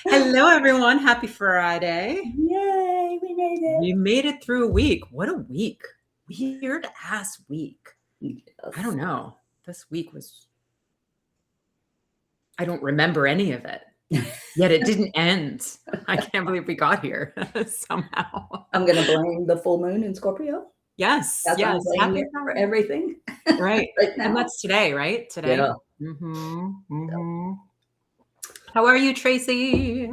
Hello, everyone. Happy Friday. Yay, we made it. We made it through a week. What a week. Weird ass week. Yes. I don't know. This week was, I don't remember any of it. Yet it didn't end. I can't believe we got here somehow. I'm going to blame the full moon in Scorpio. Yes. That's Yes. I'm blaming it for everything. Right. Right now. And that's today, right? Today. Yeah. How are you, Tracy?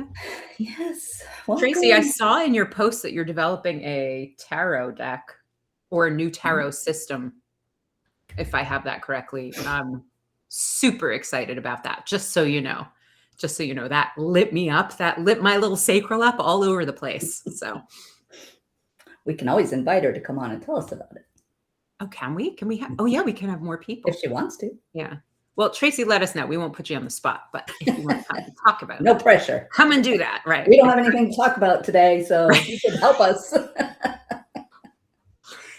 Yes. Tracy, I Welcome. saw in your post that you're developing a tarot deck or a new tarot system, if I have that correctly. And I'm super excited about that. Just so you know, that lit me up, that lit my little sacral up all over the place. So We can always invite her to come on and tell us about it. oh, can we? Can we have? Oh yeah, we can have more people if she wants to. Yeah. Well, Tracy, let us know. We won't put you on the spot, but if you want to talk about No it, pressure. come and do that. Right. We don't have anything to talk about today, so you should help us.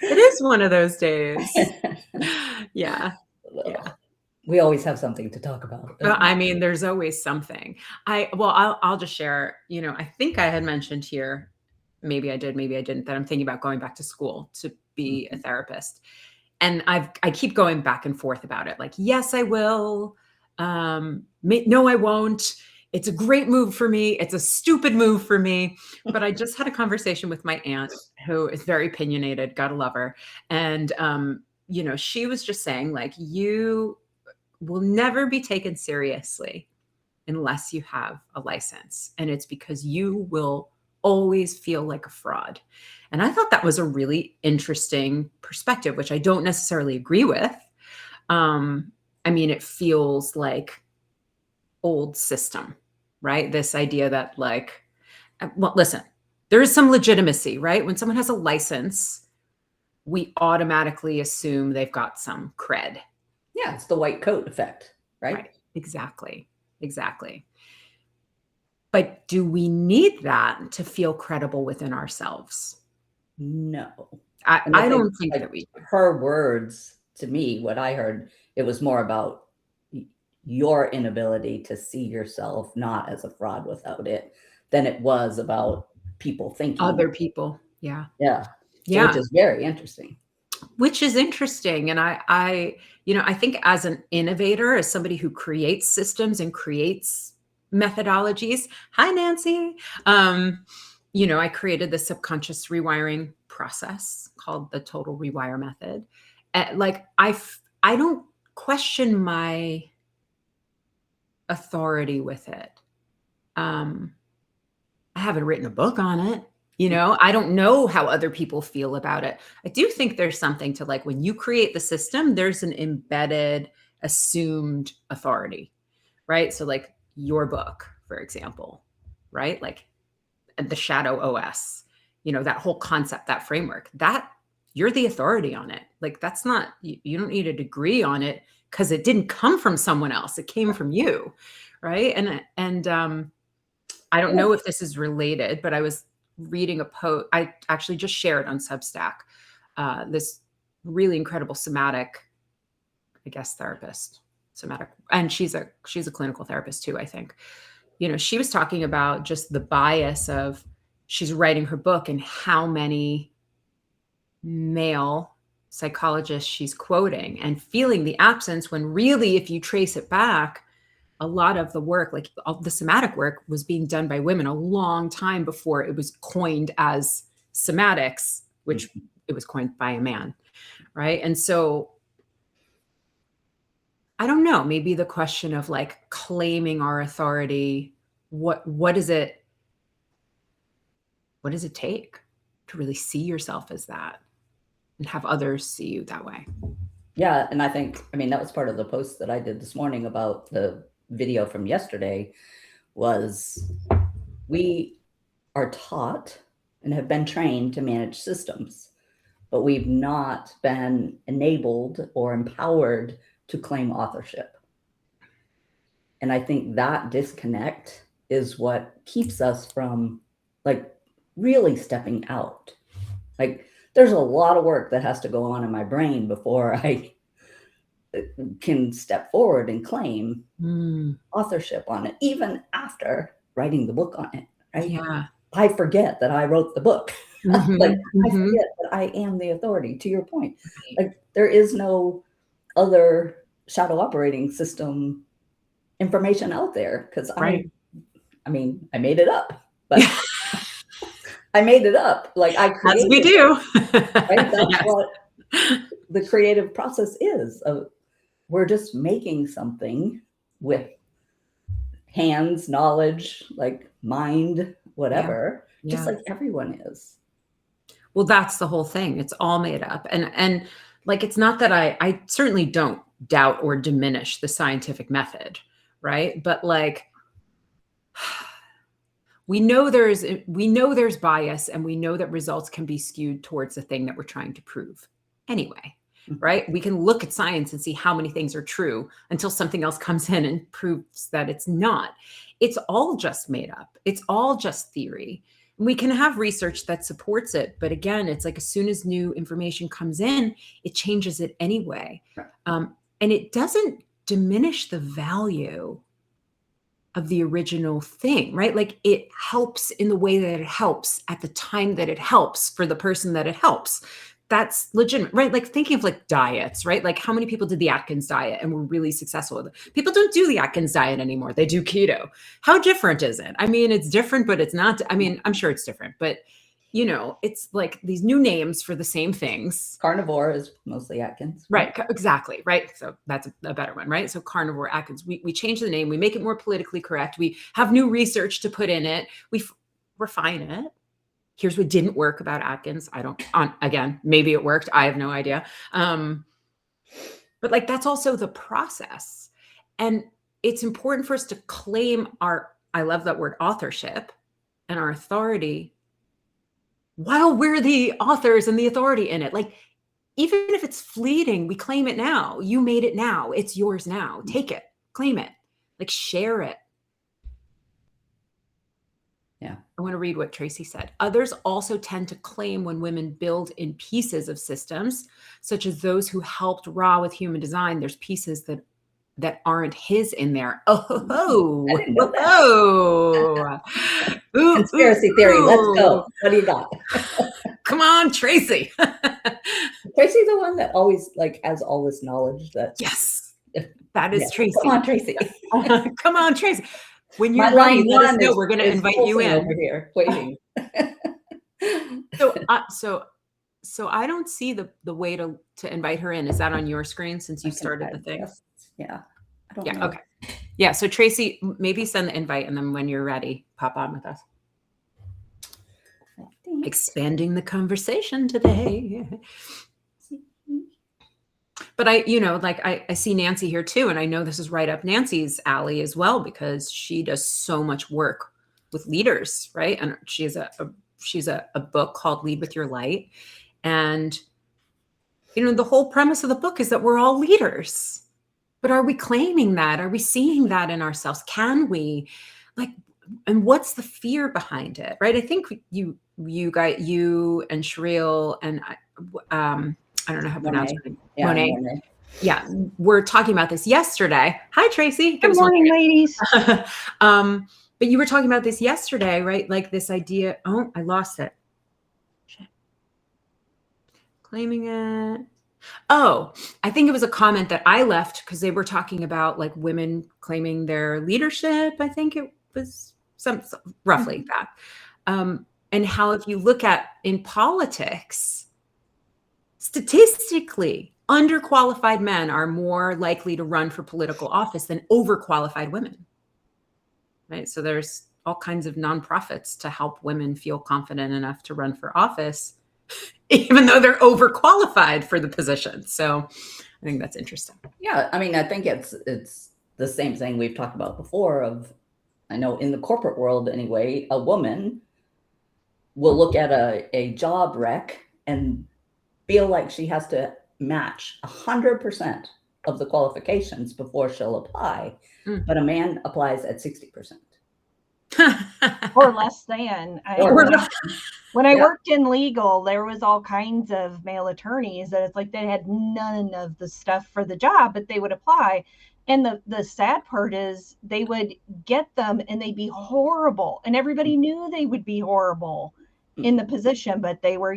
It is one of those days. Yeah. Yeah. We always have something to talk about. I mean, there's always something. I'll just share, I think I had mentioned here, maybe I did, maybe I didn't, that I'm thinking about going back to school to be a therapist. And I keep going back and forth about it. Like, yes, I will. No, I won't. It's a great move for me. It's a stupid move for me. But I just had a conversation with my aunt, who is very opinionated. Gotta love her. And, she was just saying, like, you will never be taken seriously unless you have a license. And it's because you will always feel like a fraud. And I thought that was a really interesting perspective, which I don't necessarily agree with. I mean, it feels like old system, right? This idea that well, listen, there is some legitimacy, right? When someone has a license, we automatically assume they've got some cred. Yeah, it's the white coat effect, right? Exactly. But do we need that to feel credible within ourselves? No. I don't think that we do. Her words to me, what I heard, it was more about your inability to see yourself not as a fraud without it than it was about people thinking. Other people. Yeah. Yeah. Which is very interesting. Which is interesting. And I think as an innovator, as somebody who creates systems and creates methodologies. Hi, Nancy. I created the subconscious rewiring process called the Total Rewire Method. I don't question my authority with it. I haven't written a book on it. I don't know how other people feel about it. I do think there's something to, like, when you create the system, there's an embedded, assumed authority, right? So like your book, for example, right? Like the Shadow OS, that whole concept, that framework, that you're the authority on it. Like, that's not, you don't need a degree on it because it didn't come from someone else. It came from you, right? And I don't know if this is related, but I was reading a post. I actually just shared on Substack this really incredible somatic, I guess, therapist, and she's a clinical therapist too, I think. She was talking about just the bias of, she's writing her book and how many male psychologists she's quoting and feeling the absence, when really, if you trace it back, a lot of the work, like all the somatic work, was being done by women a long time before it was coined as somatics, which it was coined by a man, right? And so I don't know, maybe the question of, like, claiming our authority, what does it take to really see yourself as that and have others see you that way? Yeah. And I think, that was part of the post that I did this morning about the video from yesterday, was we are taught and have been trained to manage systems, but we've not been enabled or empowered to claim authorship. And I think that disconnect is what keeps us from, like, really stepping out. Like, there's a lot of work that has to go on in my brain before I can step forward and claim authorship on it, even after writing the book on it, right? Yeah. I forget that I wrote the book. Mhm, Like, I mhm. forget that I am the authority, to your point. Like, there is no other shadow operating system information out there, because Right. I mean, I made it up, but I made it up. Like, I As we created it, do. right? That's Yes. what the creative process is. We're just making something with hands, knowledge, like mind, whatever, just Yeah. like everyone is. Well, that's the whole thing. It's all made up. And like, it's not that I certainly don't doubt or diminish the scientific method, right? But like, we know there's bias, and we know that results can be skewed towards the thing that we're trying to prove anyway, right? We can look at science and see how many things are true until something else comes in and proves that it's not. It's all just made up. It's all just theory. We can have research that supports it, but again, it's like as soon as new information comes in, it changes it anyway. And it doesn't diminish the value of the original thing, right? Like, it helps in the way that it helps at the time that it helps for the person that it helps. That's legitimate, right? Like, thinking of like diets, right? Like, how many people did the Atkins diet and were really successful with it? People don't do the Atkins diet anymore. They do keto. How different is it? I mean, it's different, but it's not. I mean, I'm sure it's different, but it's like these new names for the same things. Carnivore is mostly Atkins. Right, exactly, right? So that's a better one, right? So carnivore Atkins, we change the name, we make it more politically correct, we have new research to put in it, we refine it. Here's what didn't work about Atkins. Again, maybe it worked, I have no idea. But like, that's also the process. And it's important for us to claim I love that word, authorship, and our authority while we're the authors and the authority in it. Like, even if it's fleeting, we claim it now. You made it now. It's yours now. Take it, claim it, like, share it. Yeah. I want to read what Tracy said. Others also tend to claim when women build in pieces of systems, such as those who helped Ra with human design, there's pieces that aren't his in there. Oh, I didn't know that. Conspiracy theory. Let's go. What do you got? Come on, Tracy. Tracy, the one that always like has all this knowledge. Yes, that is Tracy. Come on, Tracy. Come on, Tracy. When you're My ready, line let us one know. We're going to invite you in over here, waiting. So I don't see the way to invite her in. Is that on your screen since you started the thing? Yes. Yeah. I don't Yeah. know. Okay. Yeah. So Tracy, maybe send the invite, and then when you're ready, pop on with us. Expanding the conversation today. But I see Nancy here too. And I know this is right up Nancy's alley as well, because she does so much work with leaders, right? And she's a book called Lead with Your Light. And, the whole premise of the book is that we're all leaders. But are we claiming that? Are we seeing that in ourselves? Can we, and what's the fear behind it, right? I think you and Shereel and I don't know how to pronounce her name. Monet. Yeah, we're talking about this yesterday. Hi, Tracy. Good morning, ladies. But you were talking about this yesterday, right? Like this idea. Oh, I lost it. Shit. Claiming it. Oh, I think it was a comment that I left because they were talking about like women claiming their leadership. I think it was roughly that. And how, if you look at in politics, statistically, underqualified men are more likely to run for political office than overqualified women. Right? So there's all kinds of nonprofits to help women feel confident enough to run for office, even though they're overqualified for the position. So I think that's interesting. Yeah. I mean, I think it's the same thing we've talked about before I know in the corporate world anyway, a woman will look at a job rec and feel like she has to match 100% of the qualifications before she'll apply, but a man applies at 60%. or less than. When I worked in legal, there was all kinds of male attorneys that it's like they had none of the stuff for the job, but they would apply. And the sad part is they would get them and they'd be horrible. And everybody knew they would be horrible in the position, but they were,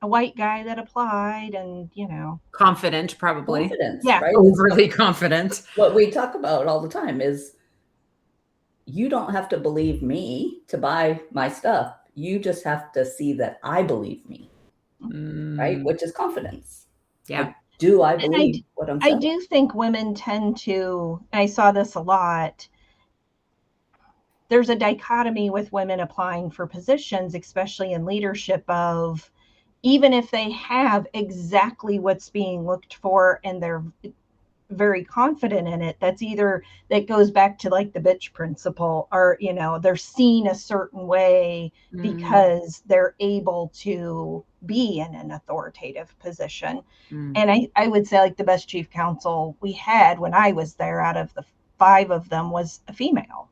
a white guy that applied and, confident, probably. Confidence, yeah, right? Overly confident. What we talk about all the time is you don't have to believe me to buy my stuff. You just have to see that I believe me, right? Which is confidence. Yeah. Like, do I believe what I'm saying? I do think women tend to, I saw this a lot. There's a dichotomy with women applying for positions, especially in leadership, of even if they have exactly what's being looked for and they're very confident in it, that goes back to like the bitch principle, or they're seen a certain way because they're able to be in an authoritative position. And I would say like the best chief counsel we had when I was there, out of the 5 of them, was a female.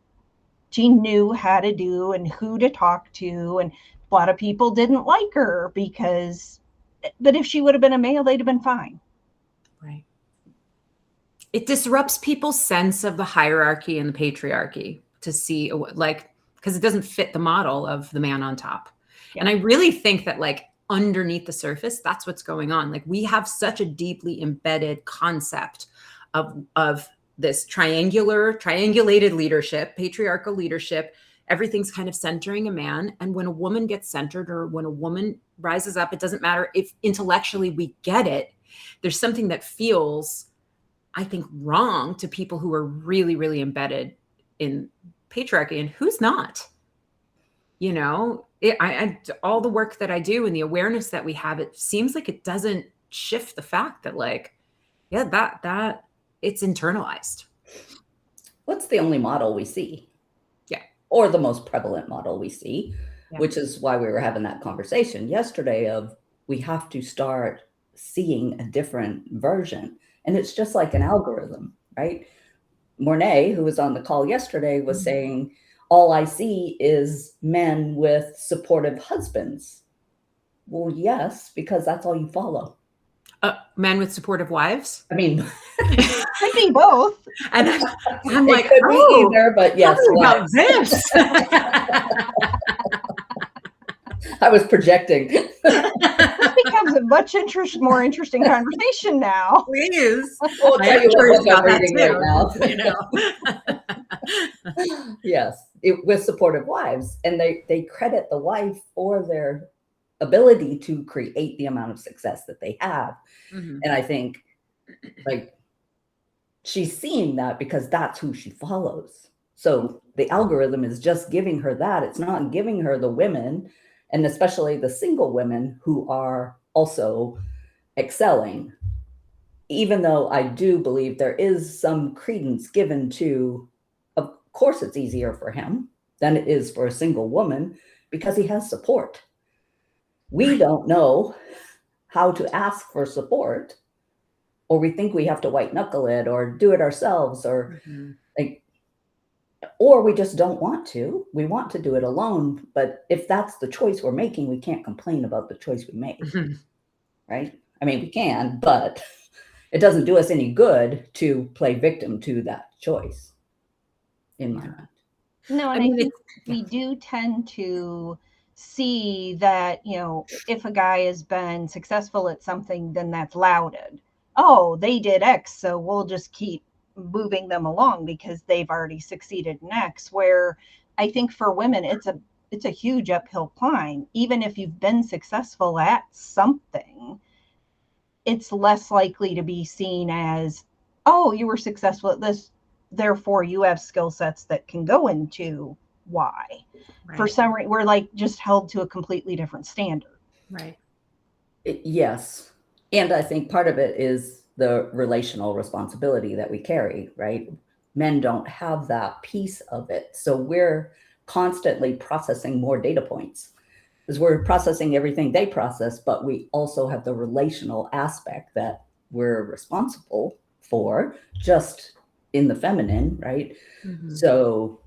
She knew how to do and who to talk to, and a lot of people didn't like her but if she would have been a male, they'd have been fine. Right. It disrupts people's sense of the hierarchy and the patriarchy to see, like, because it doesn't fit the model of the man on top. Yeah. And I really think that, like, underneath the surface, that's what's going on. Like, we have such a deeply embedded concept of this triangulated leadership, patriarchal leadership. Everything's kind of centering a man. And when a woman gets centered, or when a woman rises up, it doesn't matter if intellectually we get it. There's something that feels, I think, wrong to people who are really, really embedded in patriarchy, and who's not. All the work that I do and the awareness that we have, it seems like it doesn't shift the fact that, like, yeah, that it's internalized. What's the only model we see? Yeah. Or the most prevalent model we see, which is why we were having that conversation yesterday of we have to start seeing a different version. And it's just like an algorithm, right? Mornay, who was on the call yesterday, was saying, all I see is men with supportive husbands. Well, yes, because that's all you follow. Men with supportive wives? I mean, could be both. And I'm like, could be either, but yes. About this. I was projecting. This becomes a much more interesting conversation now. Please. I'll tell you what I'm reading right now. Yes, with supportive wives. And they credit the wife for their ability to create the amount of success that they have. And I think, like, she's seeing that because that's who she follows. So the algorithm is just giving her that. It's not giving her the women, and especially the single women, who are also excelling. Even though I do believe there is some credence given to, of course, it's easier for him than it is for a single woman because he has support. We don't know how to ask for support, or we think we have to white knuckle it or do it ourselves, or or we just don't want to. We want to do it alone. But if that's the choice we're making, we can't complain about the choice we made, right? I mean, we can, but it doesn't do us any good to play victim to that choice, in my mind. No, and I think we do tend to see that, if a guy has been successful at something, then that's lauded. Oh, they did X, so we'll just keep moving them along because they've already succeeded in X. Where I think for women, it's a huge uphill climb. Even if you've been successful at something, it's less likely to be seen as, oh, you were successful at this, therefore you have skill sets that can go into Y. Right. For some reason, we're like just held to a completely different standard. Right. Yes. And I think part of it is the relational responsibility that we carry, right? Men don't have that piece of it. So we're constantly processing more data points because we're processing everything they process, but we also have the relational aspect that we're responsible for, just in the feminine, right? So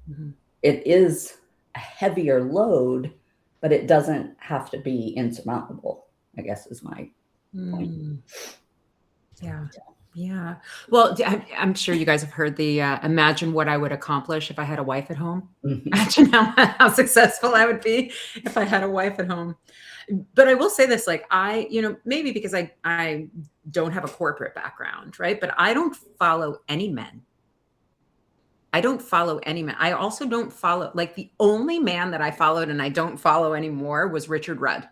it is a heavier load, but it doesn't have to be insurmountable, I guess is my point. Yeah. Yeah. Well, I'm sure you guys have heard the imagine what I would accomplish if I had a wife at home. Imagine how successful I would be if I had a wife at home. But I will say this, like maybe because I don't have a corporate background, right? But I don't follow any men. I don't follow any man. I also don't follow, like the only man that I followed and I don't follow anymore was Richard Rudd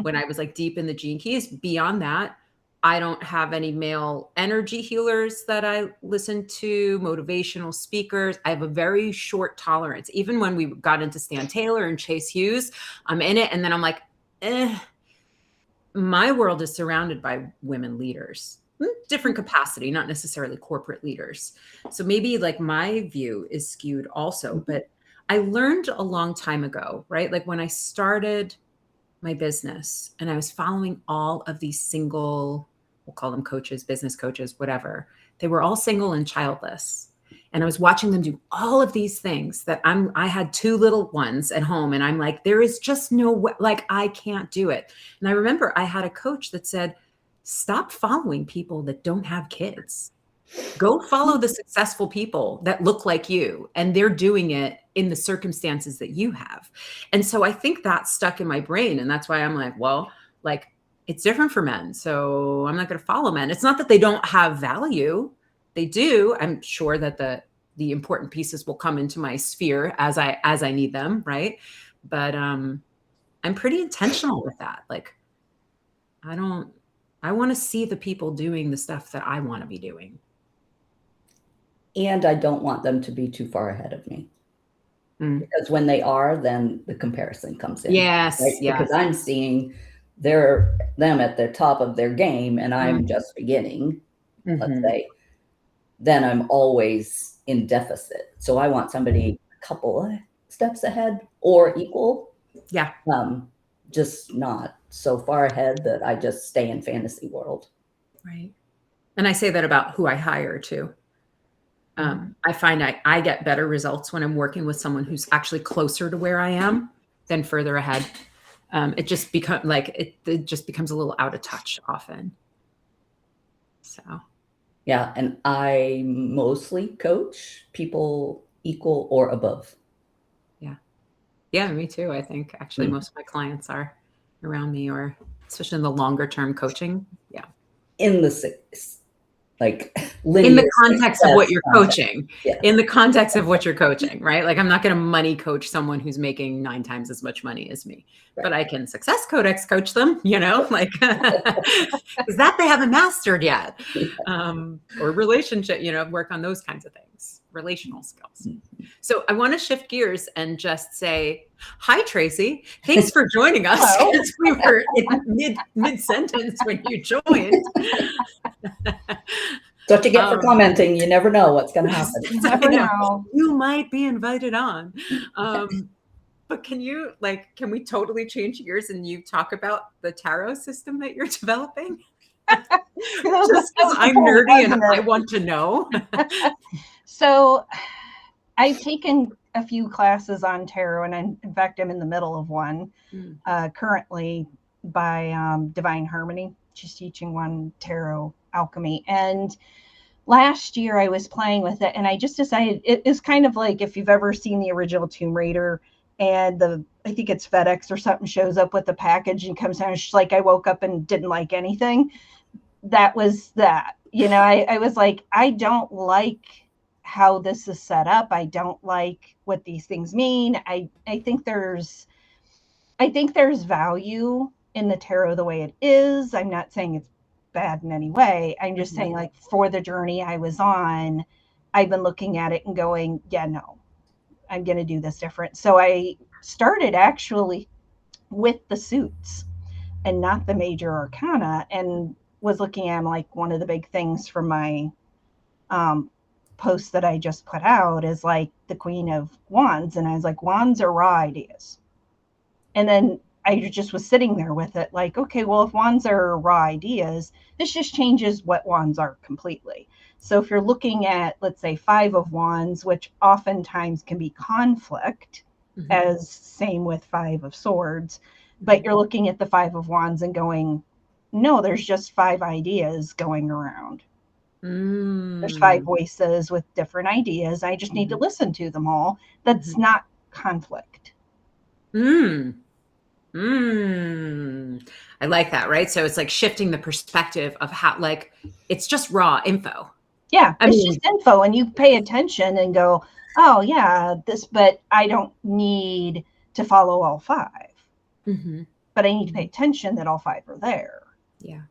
when I was like deep in the Gene Keys. Beyond that, I don't have any male energy healers that I listen to, motivational speakers. I have a very short tolerance. Even when we got into Stan Taylor and Chase Hughes, I'm in it. And then I'm like, my world is surrounded by women leaders. Different capacity, not necessarily corporate leaders. So maybe like my view is skewed also, but I learned a long time ago, right? Like when I started my business and I was following all of these single, we'll call them coaches, business coaches, whatever. They were all single and childless. And I was watching them do all of these things that I had 2 little ones at home. And I'm like, there is just no way, like I can't do it. And I remember I had a coach that said, stop following people that don't have kids. Go follow the successful people that look like you, and they're doing it in the circumstances that you have. And so I think that stuck in my brain. And that's why I'm like, well, like it's different for men. So I'm not going to follow men. It's not that they don't have value. They do. I'm sure that the important pieces will come into my sphere as I need them. Right. But I'm pretty intentional with that. Like, I want to see the people doing the stuff that I want to be doing. And I don't want them to be too far ahead of me. Because when they are, then the comparison comes in. Yes. Right? Yes. Because I'm seeing them at the top of their game and I'm just beginning, let's say, then I'm always in deficit. So I want somebody a couple of steps ahead or equal. Yeah. Just not so far ahead that I just stay in fantasy world. Right. And I say that about who I hire too. I find I get better results when I'm working with someone who's actually closer to where I am than further ahead. It just becomes like it just becomes a little out of touch often. So yeah, and I mostly coach people equal or above. Yeah, me too. I think actually most of my clients are around me, or especially in the longer term coaching. Yeah. In the like linear in the context of what you're context. coaching. Yeah. In the context of what you're coaching, right? Like I'm not going to money coach someone who's making 9 times as much money as me, right. But I can success codex coach them, like is that they haven't mastered yet, or relationship, work on those kinds of things, relational skills. So I want to shift gears and just say, hi, Tracy. Thanks for joining us. Because we were in mid sentence when you joined. That's what you get for commenting. You never know what's going to happen. You never know. You might be invited on. But can we totally change gears and you talk about the tarot system that you're developing? Just because I'm nerdy and I want to know. So I've taken a few classes on tarot, and in fact, I'm in the middle of one currently by Divine Harmony. She's teaching one tarot alchemy. And last year I was playing with it and I just decided it is kind of like if you've ever seen the original Tomb Raider and I think it's FedEx or something shows up with the package and comes down and she's like, I woke up and didn't like anything. That was that. I was like, I don't like how this is set up. I don't like what these things mean. I think there's value in the tarot the way it is. I'm not saying it's bad in any way. I'm just saying, like, for the journey I was on, I've been looking at it and going, yeah, no, I'm going to do this different. So I started actually with the suits and not the major arcana, and was looking at them. Like, one of the big things from my post that I just put out is like the Queen of Wands. And I was like, wands are raw ideas. And then I just was sitting there with it like, okay, well, if wands are raw ideas, this just changes what wands are completely. So if you're looking at, let's say, 5 of wands, which oftentimes can be conflict, as same with 5 of swords, but you're looking at the 5 of wands and going, no, there's just 5 ideas going around. There's 5 voices with different ideas. I just need to listen to them all. That's not conflict. I like that, right? So it's like shifting the perspective of how, like, it's just raw info. Yeah, it's just info, and you pay attention and go, oh yeah, this, but I don't need to follow all 5. But I need to pay attention that all 5 are there. Yeah.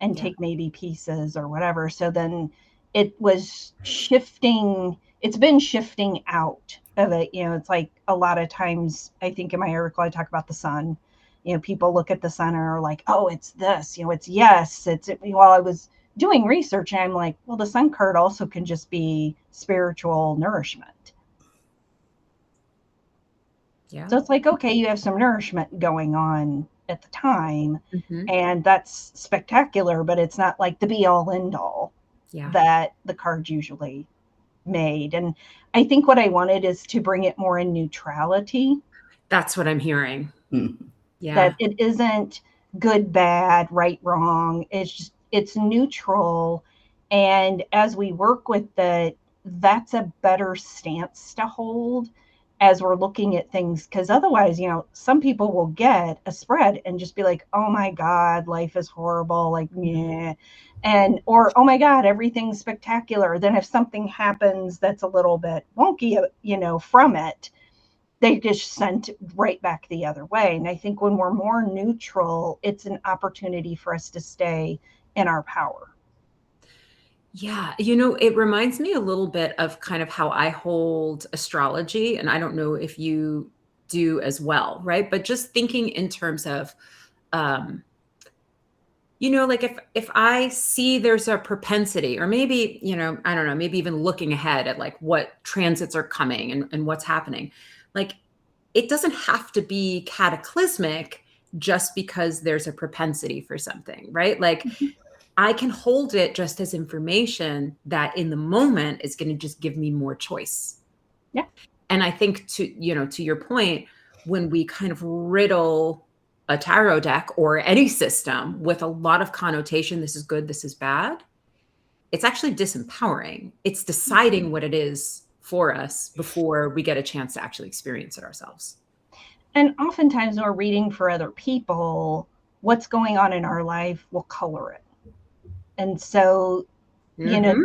And take maybe pieces or whatever. So then it was shifting. It's been shifting out of it. You know, it's like a lot of times, I think in my article, I talk about the sun. You know, people look at the sun and are like, oh, it's this, you know, it's yes. It's, while I was doing research, and I'm like, well, the sun card also can just be spiritual nourishment. Yeah. So it's like, okay, you have some nourishment going on at the time, and that's spectacular, but it's not like the be all end all that the cards usually made. And I think what I wanted is to bring it more in neutrality. That's what I'm hearing. Yeah. That it isn't good, bad, right, wrong. It's just, it's neutral. And as we work with it, that's a better stance to hold as we're looking at things, because otherwise, you know, some people will get a spread and just be like, oh my God, life is horrible, like, yeah. And, or, oh my God, everything's spectacular. Then if something happens that's a little bit wonky, you know, from it, they just sent right back the other way. And I think when we're more neutral, it's an opportunity for us to stay in our power. Yeah. You know, it reminds me a little bit of kind of how I hold astrology. And I don't know if you do as well, right? But just thinking in terms of, you know, like if I see there's a propensity, or maybe, you know, I don't know, maybe even looking ahead at like what transits are coming and what's happening, like it doesn't have to be cataclysmic just because there's a propensity for something, right? Like I can hold it just as information that in the moment is going to just give me more choice. Yeah. And I think to your point, when we kind of riddle a tarot deck or any system with a lot of connotation, this is good, this is bad, it's actually disempowering. It's deciding what it is for us before we get a chance to actually experience it ourselves. And oftentimes when we're reading for other people, what's going on in our life will color it. And so, you know,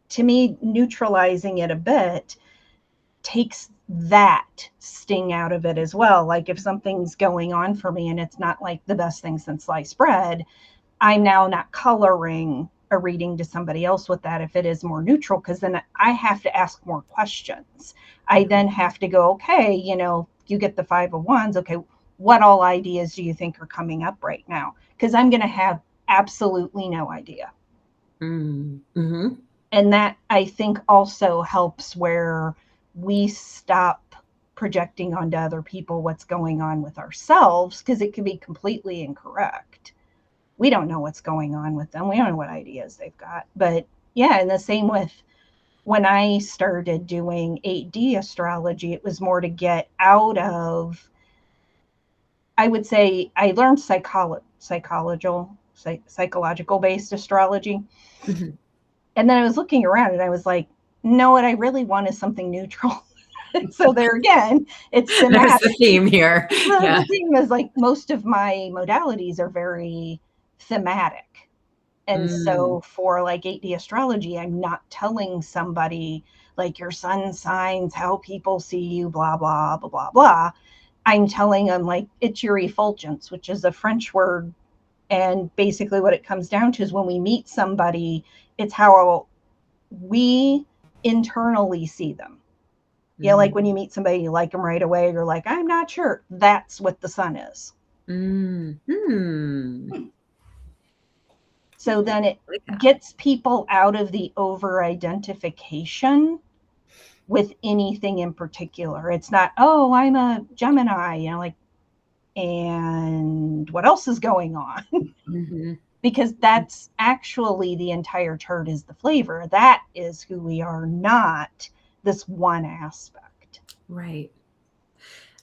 to me, neutralizing it a bit takes that sting out of it as well. Like if something's going on for me and it's not like the best thing since sliced bread, I'm now not coloring a reading to somebody else with that if it is more neutral, because then I have to ask more questions. I then have to go, okay, you know, you get the 5 of wands. Okay, what all ideas do you think are coming up right now? Because I'm going to have absolutely no idea. And that, I think, also helps where we stop projecting onto other people what's going on with ourselves, because it can be completely incorrect. We don't know what's going on with them. We don't know what ideas they've got. But yeah, and the same with when I started doing 8D astrology, it was more to get out of, I would say, I learned psychological based astrology. And then I was looking around and I was like, no, what I really want is something neutral. So there again, it's thematic. There's the theme here. The theme is like most of my modalities are very thematic. And so for like 8D astrology, I'm not telling somebody like your sun signs, how people see you, blah, blah, blah, blah, blah. I'm telling them like it's your effulgence, which is a French word. And basically what it comes down to is when we meet somebody, it's how we internally see them. You know, like when you meet somebody, you like them right away, you're like, I'm not sure. That's what the sun is. So then it gets people out of the over-identification with anything in particular. It's not, oh, I'm a Gemini, you know, like and what else is going on. Mm-hmm. Because that's actually the entire chart is the flavor. That is who we are, not this one aspect. Right.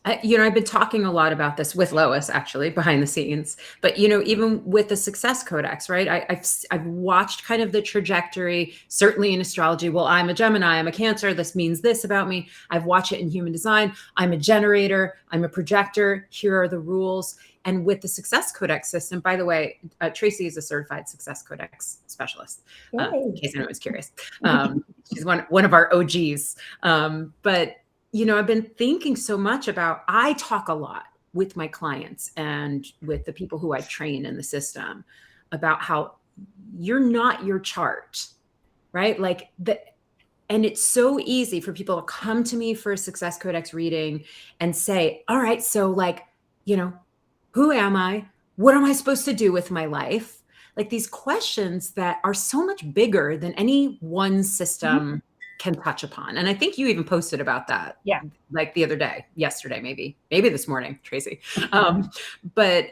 I've been talking a lot about this with Lois, actually, behind the scenes. But even with the Success Codex, right? I've watched kind of the trajectory. Certainly in astrology, well, I'm a Gemini, I'm a Cancer. This means this about me. I've watched it in human design. I'm a generator. I'm a projector. Here are the rules. And with the Success Codex system, by the way, Tracy is a certified Success Codex specialist. In case anyone was curious, she's one of our OGs. But I've been thinking so much about, I talk a lot with my clients and with the people who I train in the system about how you're not your chart, right? And it's so easy for people to come to me for a Success Codex reading and say, all right, so who am I? What am I supposed to do with my life? Like these questions that are so much bigger than any one system can touch upon. And I think you even posted about that. Yeah. Like the other day, yesterday, maybe this morning, Tracy. But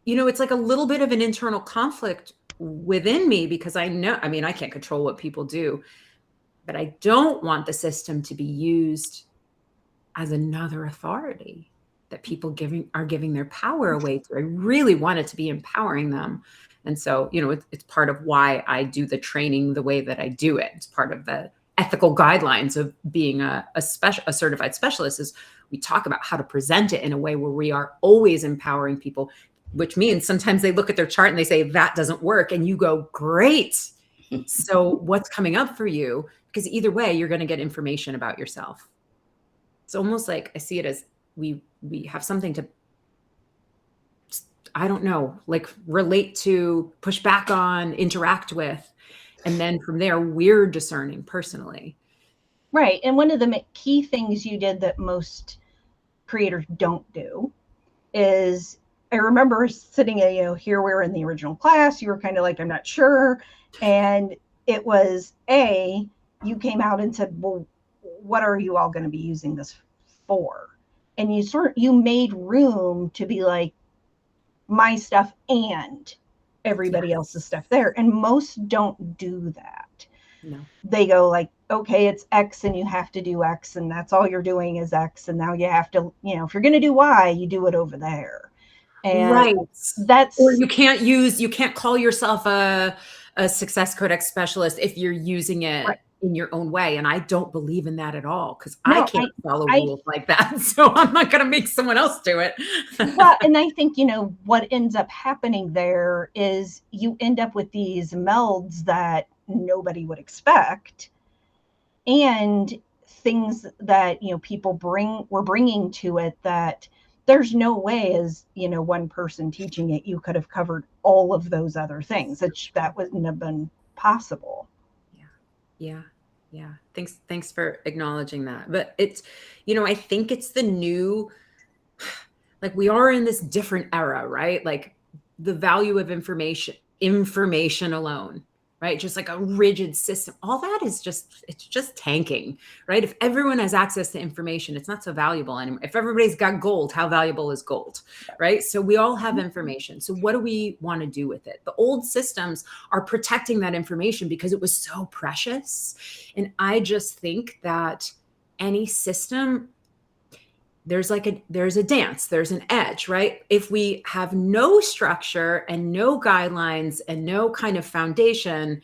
it's like a little bit of an internal conflict within me because I know, I can't control what people do, but I don't want the system to be used as another authority that people are giving their power away to. I really want it to be empowering them. And so, it's part of why I do the training the way that I do it. It's part of the ethical guidelines of being a certified specialist is we talk about how to present it in a way where we are always empowering people, which means sometimes they look at their chart and they say, that doesn't work. And you go, great. So what's coming up for you? Because either way, you're going to get information about yourself. It's almost like I see it as we have something to, I don't know, like relate to, push back on, interact with. And then from there, we're discerning personally. Right. And one of the key things you did that most creators don't do is, I remember sitting at, here we were in the original class, you were kind of like, I'm not sure. And it was you came out and said, well, what are you all going to be using this for? And you made room to be like, my stuff and everybody else's stuff there. And most don't do that. No. They go like, okay, it's X and you have to do X and that's all you're doing is X. And now you have to, if you're going to do Y, you do it over there. And right. That's, or you can't call yourself a Success Codex specialist if you're using it right in your own way. And I don't believe in that at all because I can't follow rules like that. So I'm not going to make someone else do it. Well, and I think, what ends up happening there is you end up with these melds that nobody would expect and things that, people were bringing to it that there's no way as, one person teaching it, you could have covered all of those other things. That wouldn't have been possible. Yeah. Thanks for acknowledging that. But it's, I think it's the new, like we are in this different era, right? Like the value of information alone, right? Just like a rigid system, all that is it's just tanking, right? If everyone has access to information, it's not so valuable anymore. If everybody's got gold, how valuable is gold, right? So we all have information. So what do we want to do with it? The old systems are protecting that information because it was so precious. And I just think that any system, there's a dance, there's an edge, right? If we have no structure and no guidelines and no kind of foundation,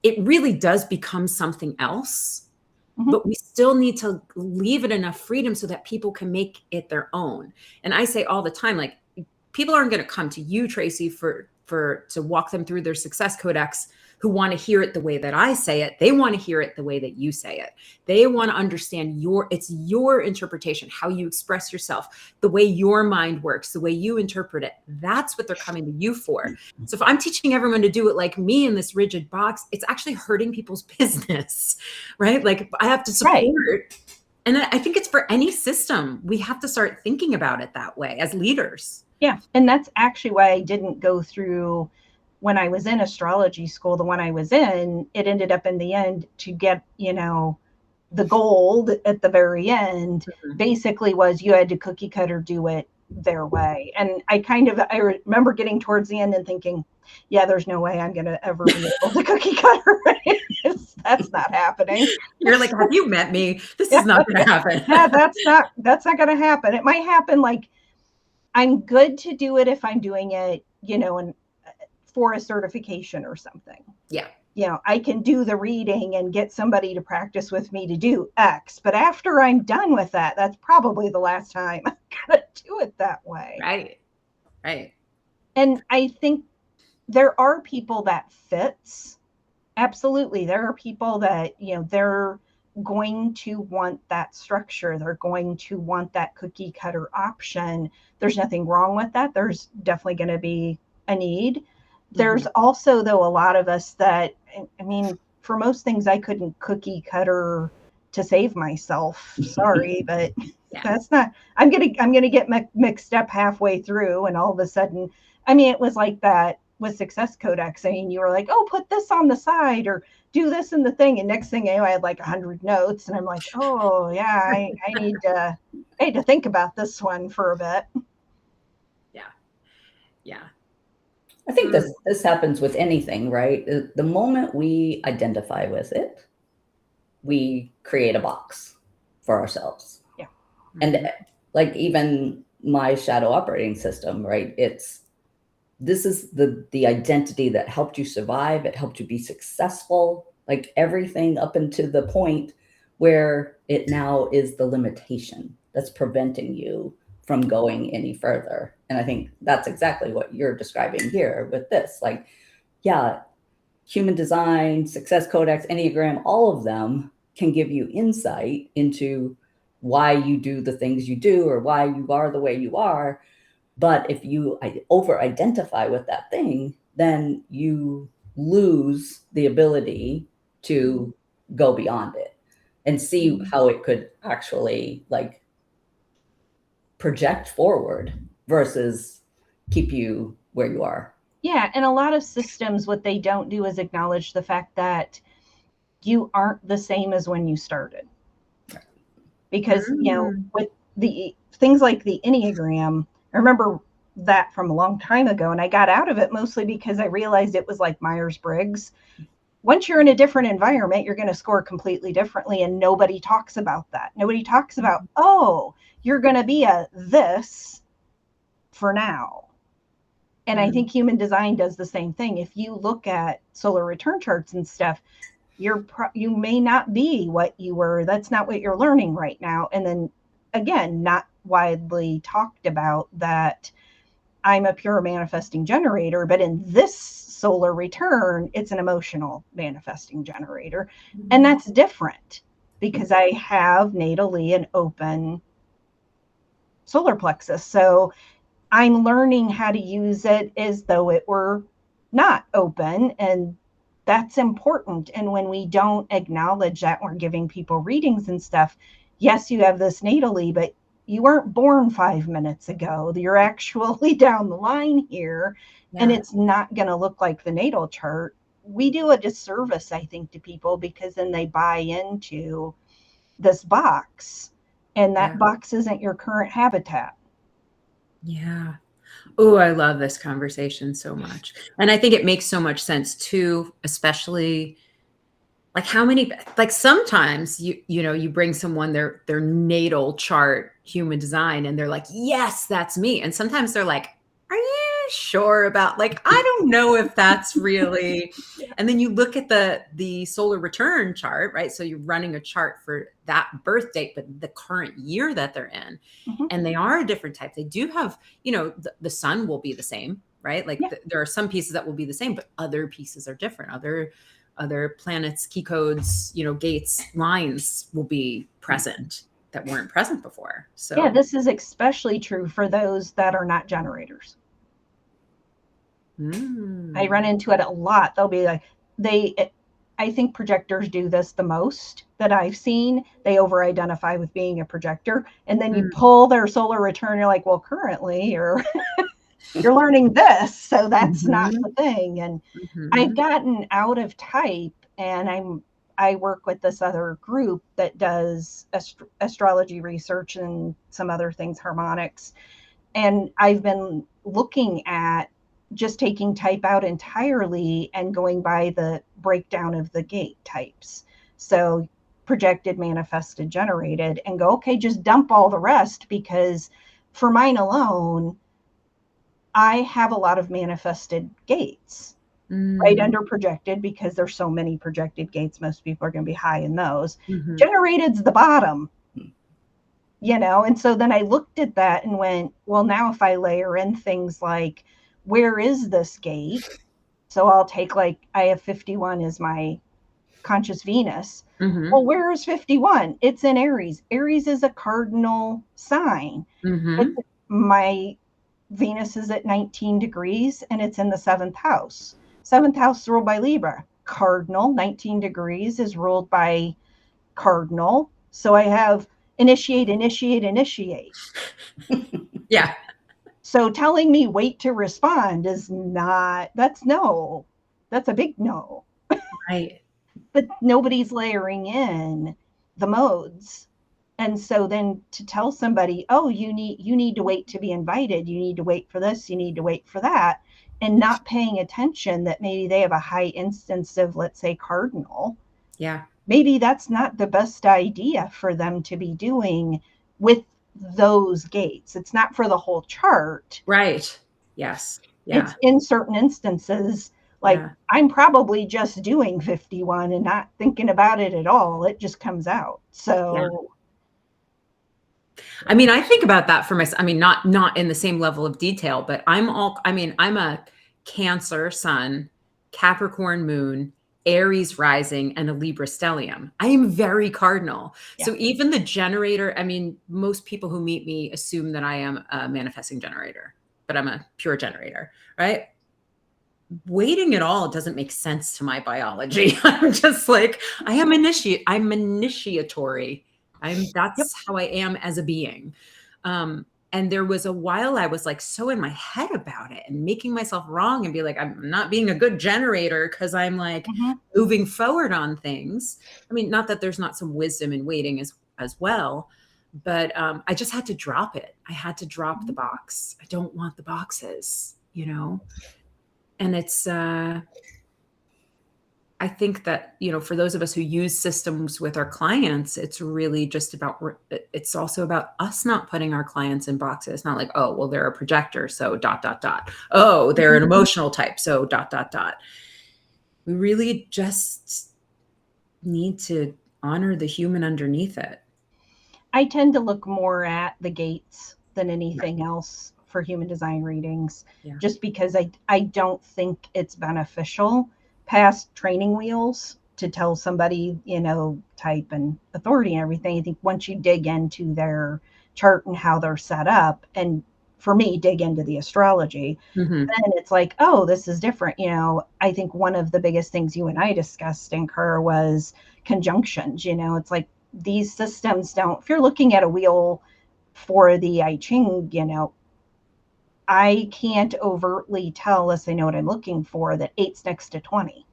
it really does become something else. Mm-hmm. But we still need to leave it enough freedom so that people can make it their own. And I say all the time, like people aren't going to come to you, Tracy, to walk them through their Success Codex who want to hear it the way that I say it. They want to hear it the way that you say it. They want to understand it's your interpretation, how you express yourself, the way your mind works, the way you interpret it. That's what they're coming to you for. So if I'm teaching everyone to do it like me in this rigid box, it's actually hurting people's business, right? Like I have to support. Right. And I think it's for any system. We have to start thinking about it that way as leaders. Yeah. And that's actually why I didn't go through when I was in astrology school, the one I was in, it ended up in the end to get, the gold at the very end Mhm. basically was you had to cookie cutter do it their way. And I remember getting towards the end and thinking, yeah, there's no way I'm going to ever be able to cookie cutter. That's not happening. You're like, have you met me? This Yeah, is not going to happen. yeah, that's not going to happen. It might happen like I'm good to do it if I'm doing it, for a certification or something. Yeah. I can do the reading and get somebody to practice with me to do X. But after I'm done with that, that's probably the last time I'm going to do it that way. Right. Right. And I think there are people that fits. Absolutely. There are people that, they're going to want that structure. They're going to want that cookie cutter option. There's nothing wrong with that. There's definitely going to be a need. There's also, though, a lot of us that, I mean, for most things, I couldn't cookie cutter to save myself. Sorry, but that's not, I'm gonna get mixed up halfway through, and all of a sudden, I mean, it was like that with Success Codex. I mean, you were like, oh, put this on the side or do this in the thing, and next thing you know, I had like 100 notes, and I'm like, oh yeah, I need to think about this one for a bit. Yeah. I think this happens with anything, right? The moment we identify with it, we create a box for ourselves. Yeah. And like even my shadow operating system, right? This is the identity that helped you survive. It helped you be successful, like everything up until the point where it now is the limitation that's preventing you from going any further. And I think that's exactly what you're describing here with this. Like, yeah, human design, Success Codex, Enneagram, all of them can give you insight into why you do the things you do or why you are the way you are. But if you over-identify with that thing, then you lose the ability to go beyond it and see how it could actually like project forward versus keep you where you are. Yeah, and a lot of systems, what they don't do is acknowledge the fact that you aren't the same as when you started. Because, with the things like the Enneagram, I remember that from a long time ago, and I got out of it mostly because I realized it was like Myers-Briggs. Once you're in a different environment, you're going to score completely differently, and nobody talks about that. Nobody talks about, oh, you're going to be a this for now. And I think human design does the same thing. If you look at solar return charts and stuff, you may not be what you were. That's not what you're learning right now. And then again, not widely talked about that I'm a pure manifesting generator, but in this solar return, it's an emotional manifesting generator. And that's different because I have natally an open solar plexus. So I'm learning how to use it as though it were not open, and that's important. And when we don't acknowledge that, we're giving people readings and stuff. Yes, you have this natally, but you weren't born 5 minutes ago. You're actually down the line here, and it's not going to look like the natal chart. We do a disservice, I think, to people because then they buy into this box, and that box isn't your current habitat. Yeah. Oh, I love this conversation so much. And I think it makes so much sense too, especially like how many, like sometimes you bring someone their natal chart, human design, and they're like, yes, that's me. And sometimes they're like, are you sure about, like, I don't know if that's really, and then you look at the solar return chart, right? So you're running a chart for that birth date, but the current year that they're in, and they are a different type. They do have, the sun will be the same, right? Like there are some pieces that will be the same, but other pieces are different. Other planets, key codes, gates, lines will be present that weren't present before. So yeah, this is especially true for those that are not generators. I run into it a lot. They'll be like, I think projectors do this the most that I've seen. They over-identify with being a projector, and then you pull their solar return. You're like, well, currently you're learning this, so that's not the thing. And I've gotten out of type, and I work with this other group that does astrology research and some other things, harmonics. And I've been looking at just taking type out entirely and going by the breakdown of the gate types. So projected, manifested, generated, and go, okay, just dump all the rest, because for mine alone, I have a lot of manifested gates right under projected, because there's so many projected gates. Most people are going to be high in those. Generated's the bottom, and so then I looked at that and went, well, now if I layer in things like, where is this gate? So I'll take, like, I have 51 as my conscious Venus. Well, where is 51? It's in Aries. Aries is a cardinal sign. My Venus is at 19 degrees and it's in the 7th house. 7th house is ruled by Libra. Cardinal, 19 degrees is ruled by Cardinal. So I have initiate. Yeah. So telling me wait to respond is not, that's a big no. Right. But nobody's layering in the modes. And so then to tell somebody, oh, you need to wait to be invited, you need to wait for this, you need to wait for that, and not paying attention that maybe they have a high instance of, let's say, cardinal. Yeah. Maybe that's not the best idea for them to be doing with those gates. It's not for the whole chart. Right. Yes. Yeah. It's in certain instances, like, I'm probably just doing 51 and not thinking about it at all. It just comes out. So I mean, I think about that for myself. I mean, not in the same level of detail, but I'm a Cancer sun, Capricorn moon, Aries rising, and a Libra stellium. I am very cardinal. Yeah. So even the generator, I mean, most people who meet me assume that I am a manifesting generator, but I'm a pure generator, right? Waiting at all doesn't make sense to my biology. I'm just like, I'm initiatory. That's how I am as a being. And there was a while I was like so in my head about it and making myself wrong and be like, I'm not being a good generator because I'm like moving forward on things. I mean, not that there's not some wisdom in waiting as well, but I just had to drop it. I had to drop the box. I don't want the boxes, And it's, I think that, for those of us who use systems with our clients, it's really just about, it's also about us not putting our clients in boxes. It's not like, oh, well, they're a projector, so ... Oh, they're an emotional type, so ... We really just need to honor the human underneath it. I tend to look more at the gates than anything else for human design readings, just because I don't think it's beneficial past training wheels to tell somebody, type and authority and everything. I think once you dig into their chart and how they're set up, and for me, dig into the astrology, then it's like, oh, this is different. I think one of the biggest things you and I discussed, Ankhara, was conjunctions. It's like these systems don't, if you're looking at a wheel for the I Ching, I can't overtly tell, unless I know what I'm looking for, that 8's next to 20.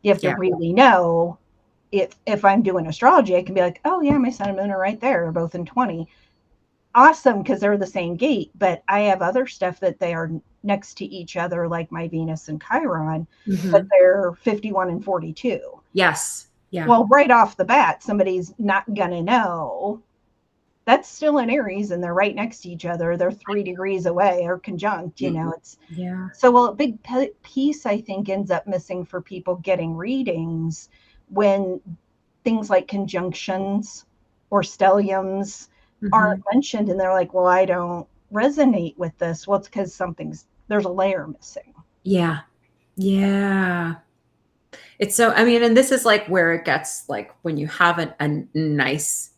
You have to really know. If I'm doing astrology, I can be like, oh yeah, my sun and moon are right there. They're both in 20. Awesome, because they're the same gate. But I have other stuff that they are next to each other, like my Venus and Chiron, but they're 51 and 42. Yes. Yeah. Well, right off the bat, somebody's not going to know. That's still in Aries and they're right next to each other. They're 3 degrees away or conjunct, it's so a big piece I think ends up missing for people getting readings when things like conjunctions or stelliums aren't mentioned, and they're like, well, I don't resonate with this. Well, it's because there's a layer missing. Yeah. It's so, and this is like where it gets like when you have a nice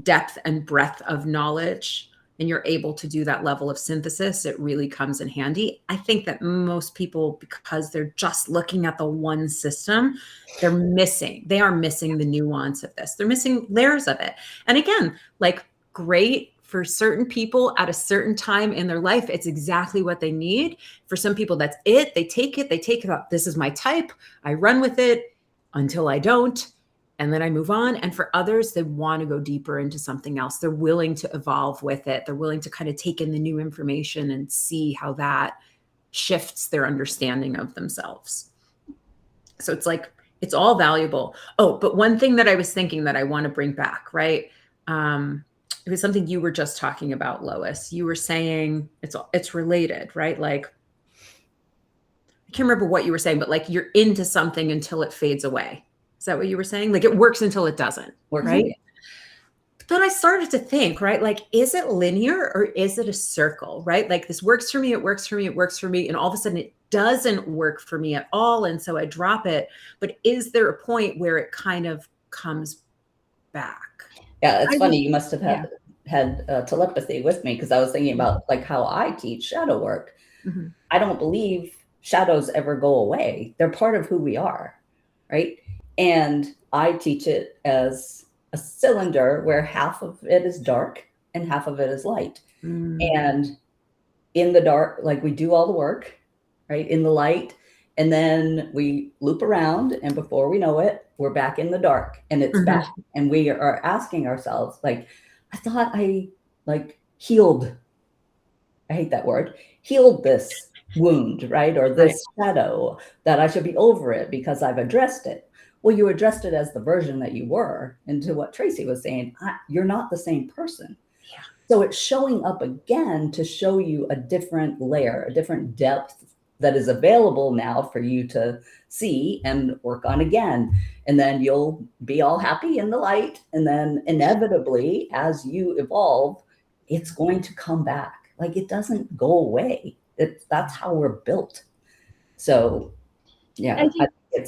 depth and breadth of knowledge and you're able to do that level of synthesis, it really comes in handy. I think that most people, because they're just looking at the one system, they are missing the nuance of this. They're missing layers of it. And again, like, great for certain people at a certain time in their life, it's exactly what they need. For some people, that's it. They take it up. This is my type. I run with it. until I don't. And then I move on. And for others, they want to go deeper into something else. They're willing to evolve with it. They're willing to kind of take in the new information and see how that shifts their understanding of themselves. So it's like, it's all valuable. Oh, but one thing that I was thinking that I want to bring back, right? It was something you were just talking about, Lois. You were saying it's related, right? Like, I can't remember what you were saying, but like you're into something until it fades away. Is that what you were saying? Like it works until it doesn't, right? But then I started to think, right? Like, is it linear or is it a circle, right? Like this works for me, it works for me, it works for me. And all of a sudden it doesn't work for me at all. And so I drop it. But is there a point where it kind of comes back? Yeah, it's funny. You must have had telepathy with me, because I was thinking about like how I teach shadow work. Mm-hmm. I don't believe shadows ever go away. They're part of who we are, right? And I teach it as a cylinder where half of it is dark and half of it is light. And in the dark, like we do all the work, right, in the light, and then we loop around, and before we know it, we're back in the dark, and it's back, and we are asking ourselves, like, I thought I like healed, I hate that word, healed this wound, right, or this shadow, that I should be over it because I've addressed it. Well, you addressed it as the version that you were, and to what Tracy was saying, you're not the same person. Yeah. So it's showing up again to show you a different layer, a different depth that is available now for you to see and work on again. And then you'll be all happy in the light. And then inevitably, as you evolve, it's going to come back. Like it doesn't go away. That's how we're built. So, yeah.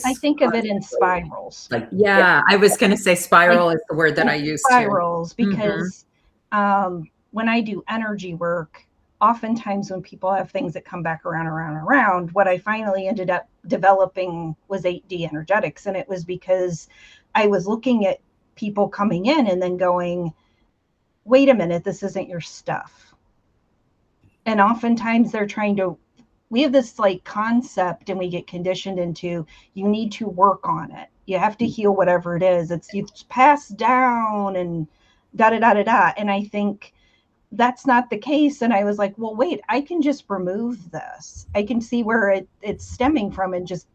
I think of it in spirals. Like, I was going to say spiral is the word that I use. Spirals, because when I do energy work, oftentimes when people have things that come back around, what I finally ended up developing was 8D energetics. And it was because I was looking at people coming in and then going, wait a minute, this isn't your stuff. And oftentimes they're we have this like concept, and we get conditioned into, you need to work on it. You have to heal whatever it is. It's passed down and da-da-da-da-da. And I think that's not the case. And I was like, well, wait, I can just remove this. I can see where it's stemming from and just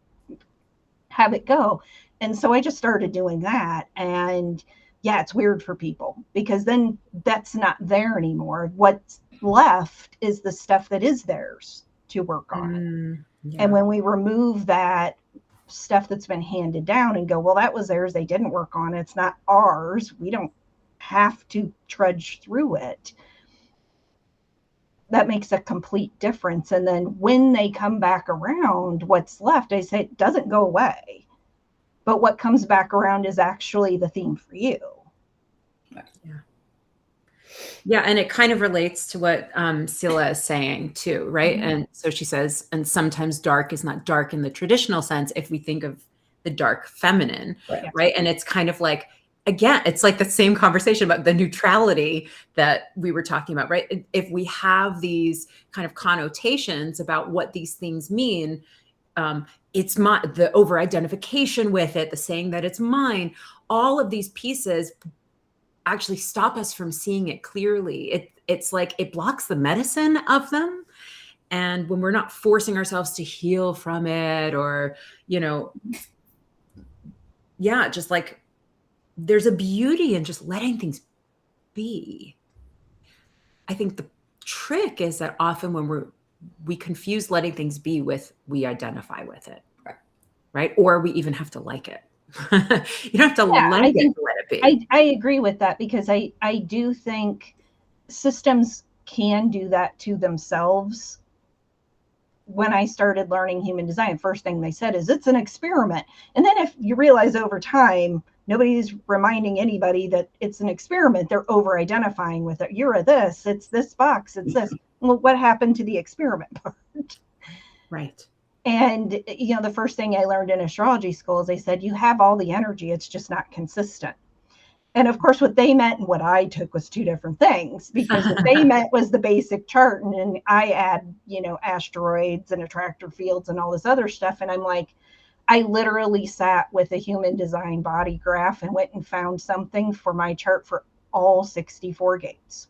have it go. And so I just started doing that. And yeah, it's weird for people because then that's not there anymore. What's left is the stuff that is theirs to work on. And when we remove that stuff that's been handed down and go, well, that was theirs, they didn't work on it, it's not ours, we don't have to trudge through it. That makes a complete difference. And then when they come back around, what's left, I say, it doesn't go away. But what comes back around is actually the theme for you. Yeah. And it kind of relates to what Sila is saying too, right? And so she says, and sometimes dark is not dark in the traditional sense if we think of the dark feminine, right? And it's kind of like, again, it's like the same conversation about the neutrality that we were talking about, right? If we have these kind of connotations about what these things mean, it's the over-identification with it, the saying that it's mine, all of these pieces actually stop us from seeing it clearly. It's like it blocks the medicine of them. And when we're not forcing ourselves to heal from it, or, just like, there's a beauty in just letting things be. I think the trick is that often when we confuse letting things be with we identify with it, right? Or we even have to like it. You don't have to like it to let it be. I agree with that, because I do think systems can do that to themselves. When I started learning human design, first thing they said is it's an experiment. And then if you realize over time, nobody's reminding anybody that it's an experiment. They're over-identifying with it. You're this, it's this box, it's this. Well, what happened to the experiment part? Right. And, the first thing I learned in astrology school is they said, you have all the energy, it's just not consistent. And of course, what they meant and what I took was two different things, because what they meant was the basic chart. And I add, asteroids and attractor fields and all this other stuff. And I'm like, I literally sat with a human design body graph and went and found something for my chart for all 64 gates.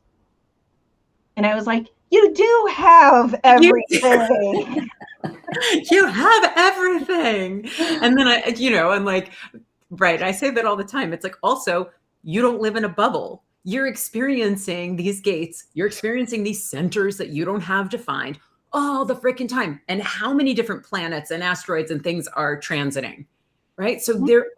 And I was like, you do have everything. You have everything. And then and like, right, I say that all the time. It's like, also, you don't live in a bubble. You're experiencing these gates. You're experiencing these centers that you don't have defined all the freaking time. And how many different planets and asteroids and things are transiting, right? So we're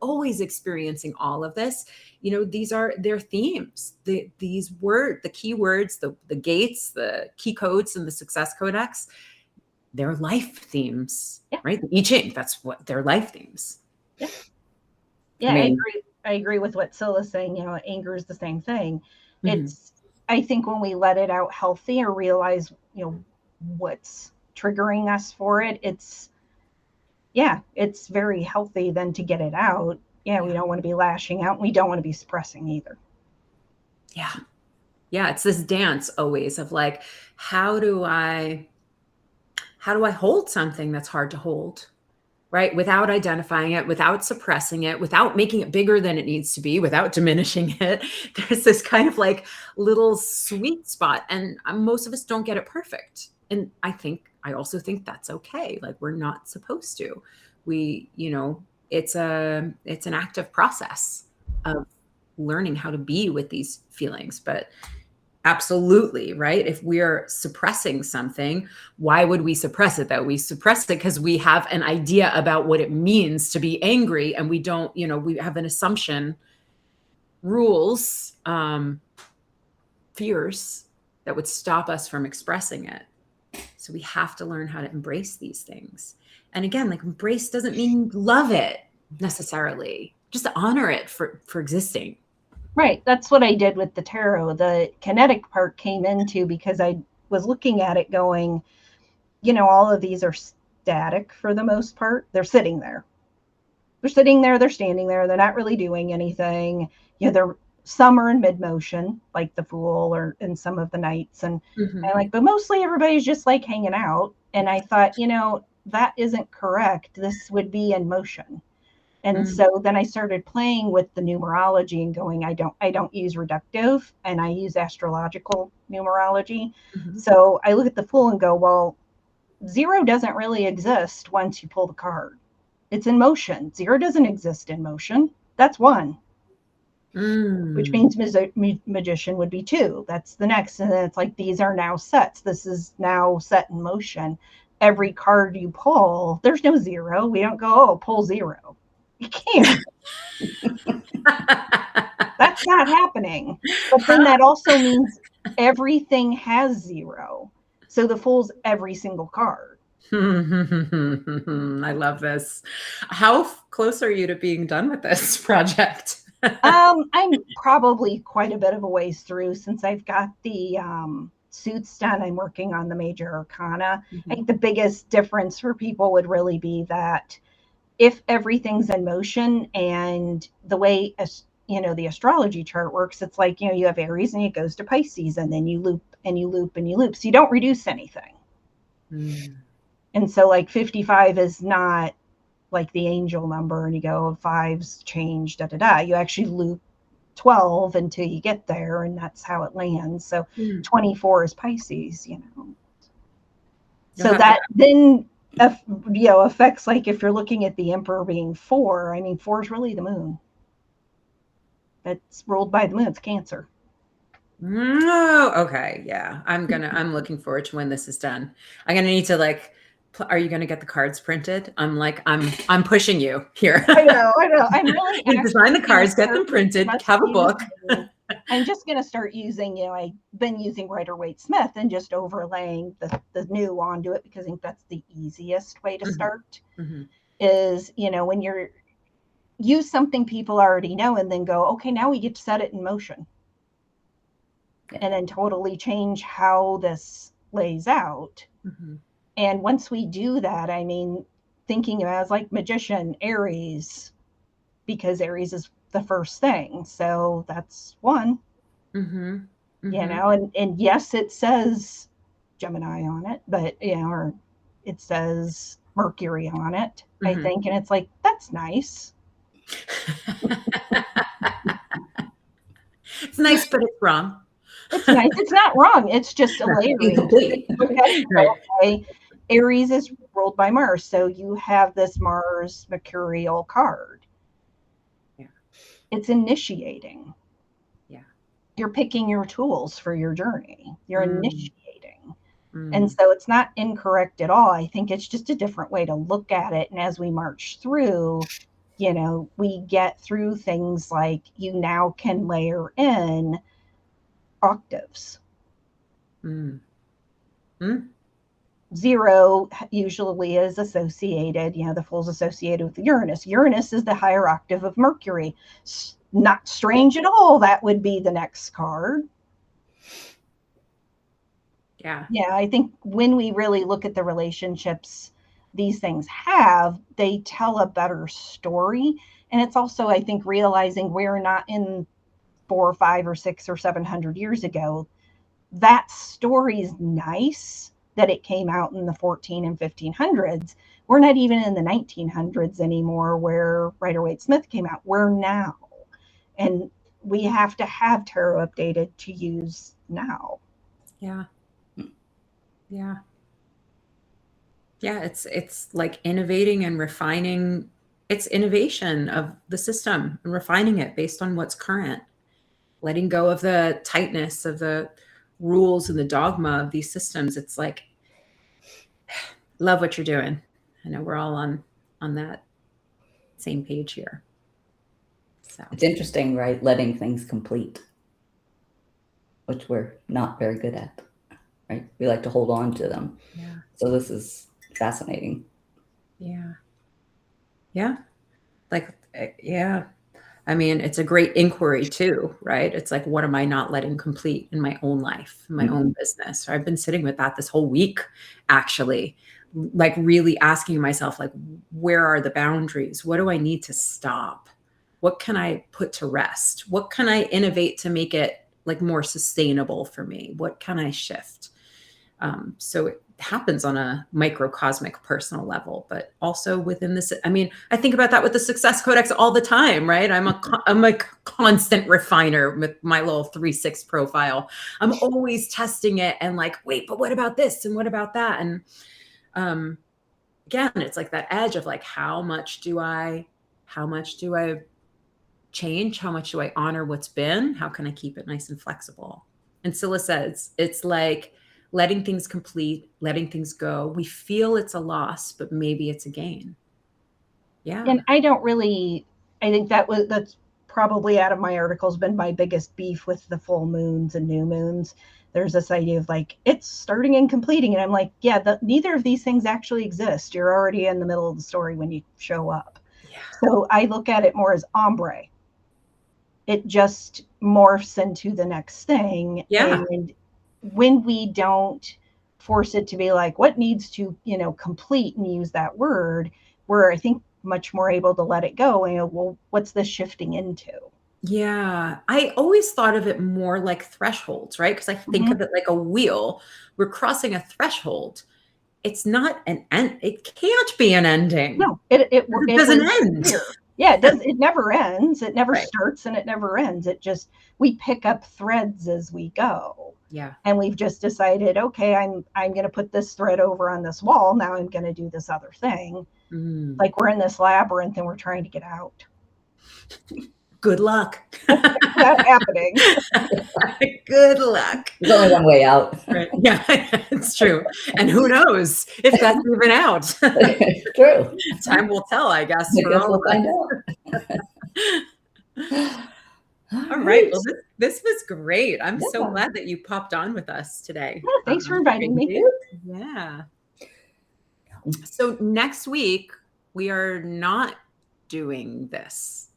always experiencing all of this. These are their themes. The keywords, the gates, the key codes, and the success codex. They're life themes, right? The I Ching, that's what their life themes. Yeah, I agree with what Scylla's saying. Anger is the same thing. I think when we let it out healthy or realize, what's triggering us for it, it's very healthy then to get it out. We don't want to be lashing out. And we don't want to be suppressing either. Yeah. It's this dance always of like, how do I hold something that's hard to hold, right? Without identifying it, without suppressing it, without making it bigger than it needs to be, without diminishing it. There's this kind of like little sweet spot. And most of us don't get it perfect. And I also think that's okay. Like, we're not supposed to. It's an active process of learning how to be with these feelings. But absolutely, right? If we're suppressing something, why would we suppress it though? We suppress it because we have an idea about what it means to be angry, and we don't, we have an assumption, rules, fears that would stop us from expressing it. So we have to learn how to embrace these things. And again, like, embrace doesn't mean love it necessarily. Just honor it for existing. Right. That's what I did with the tarot. The kinetic part came into because I was looking at it going, all of these are static for the most part. They're sitting there. They're sitting there. They're standing there. They're not really doing anything. Some are in mid motion, like the Fool or in some of the Knights. And but mostly everybody's just like hanging out. And I thought, that isn't correct. This would be in motion. And so then I started playing with the numerology and going, I don't use reductive, and I use astrological numerology. So I look at the Fool and go, well, 0 doesn't really exist once you pull the card. It's in motion. 0 doesn't exist in motion. That's 1. Which means magician would be 2. That's the next. And then it's like, these are now sets. This is now set in motion. Every card you pull, there's no 0. We don't go, pull 0. You can't. That's not happening. But then that also means everything has 0. So the Fool's every single card. I love this. How close are you to being done with this project? I'm probably quite a bit of a ways through since I've got the suits done. I'm working on the major arcana. I think the biggest difference for people would really be that if everything's in motion, and the way the astrology chart works, it's like, you have Aries and it goes to Pisces, and then you loop and you loop and you loop. So you don't reduce anything. And so like 55 is not like the angel number and you go, 5's changed, da da da. You actually loop 12 until you get there, and that's how it lands. So 24 is Pisces, So that then affects, like, if you're looking at the Emperor being 4, 4 is really the moon. That's ruled by the moon. It's Cancer. Oh, okay. Yeah. I'm looking forward to when this is done. I'm going to need to are you going to get the cards printed? I'm pushing you here. I know. I'm really you design the cards, get them printed, have a book. I'm just going to start using, I've been using Rider-Waite-Smith and just overlaying the new onto it, because I think that's the easiest way to start. Is, when you're use something people already know and then go, okay, now we get to set it in motion. And then totally change how this lays out. And once we do that, thinking of it as like magician, Aries, because Aries is the first thing. So that's 1, and yes, it says Gemini on it, but, or it says mercury on it, I think. And it's like, that's nice. It's nice, but it's wrong. It's nice. It's not wrong. It's just a layering. Incomplete. Okay. Right. Okay. Aries is ruled by Mars. So you have this Mars mercurial card. Yeah. It's initiating. Yeah. You're picking your tools for your journey. You're initiating. And Mm. so it's not incorrect at all. I think it's just a different way to look at it. And as we march through, you know, we get through things like you now can layer in octaves. Mm. Mm. 0 usually is associated, you know, the fool's associated with Uranus. Uranus is the higher octave of Mercury. Not strange at all. That would be the next card. Yeah. Yeah, I think when we really look at the relationships these things have, they tell a better story. And it's also, I think, realizing we're not in 4 or 5 or 6 or 700 years ago. That story's nice that it came out in the 14 and 1500s. We're not even in the 1900s anymore where Rider-Waite-Smith came out. We're now. And we have to have tarot updated to use now. Yeah. Yeah. Yeah. It's like innovating and refining. It's innovation of the system and refining it based on what's current, letting go of the tightness of the rules and the dogma of these systems. It's like, love what you're doing. I know we're all on that same page here. So It's interesting, right? Letting things complete, which we're not very good at, right? We like to hold on to them. yeah. So this is fascinating. Yeah. Yeah. Like, yeah. I mean, it's a great inquiry too, right? It's like, what am I not letting complete in my own life, in my own business? So I've been sitting with that this whole week, actually, like really asking myself, like, where are the boundaries? What do I need to stop? What can I put to rest? What can I innovate to make it like more sustainable for me? What can I shift? So it happens on a microcosmic personal level, but also within this. I mean, I think about that with the Success Codex all the time, right? I'm a constant refiner with my little 3/6 profile. I'm always testing it and like, wait, but what about this? And what about that? And again, it's like that edge of like, how much do I change? How much do I honor what's been? How can I keep it nice and flexible? And Scylla says, it's like letting things complete, letting things go. We feel it's a loss, but maybe it's a gain. Yeah. And I think that's probably out of my articles been my biggest beef with the full moons and new moons. There's this idea of like, it's starting and completing. And I'm like, yeah, neither of these things actually exist. You're already in the middle of the story when you show up. Yeah. So I look at it more as ombre. It just morphs into the next thing. Yeah. And when we don't force it to be like, what needs to, complete and use that word, we're, I think, much more able to let it go. And, well, what's this shifting into? Yeah. I always thought of it more like thresholds, right? Because I think of it like a wheel. We're crossing a threshold. It's not an end. It can't be an ending. No, it doesn't end. Clear. Yeah, it does. It never ends. It never Right. starts and it never ends. We pick up threads as we go. Yeah. And we've just decided, okay, I'm going to put this thread over on this wall. Now I'm going to do this other thing. Like we're in this labyrinth and we're trying to get out. Good luck. That's happening. Good luck. There's only one way out. Right. Yeah, it's true. And who knows if that's even out? True. Time will tell, I guess. I guess we'll find out. All right. Well, this was great. I'm so Yeah. glad that you popped on with us today. Yeah, thanks for inviting me. Yeah. So next week, we are not doing this.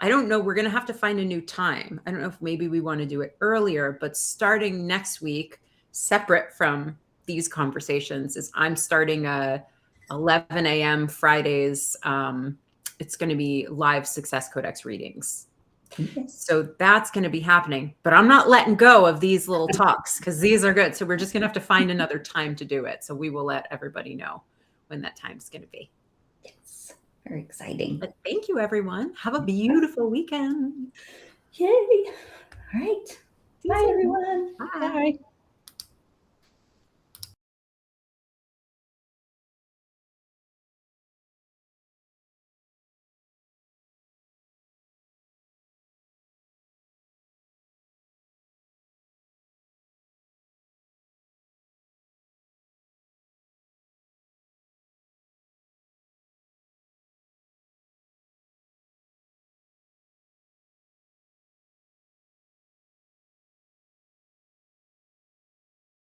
I don't know. We're going to have to find a new time. I don't know if maybe we want to do it earlier, but starting next week, separate from these conversations, is I'm starting a 11 a.m. Fridays. It's going to be live Success Codex readings. Okay. So that's going to be happening, but I'm not letting go of these little talks because these are good. So we're just going to have to find another time to do it. So we will let everybody know when that time's going to be. Yes, very exciting. But thank you, everyone. Have a beautiful weekend. Yay. All right. Bye, everyone. Bye. Bye.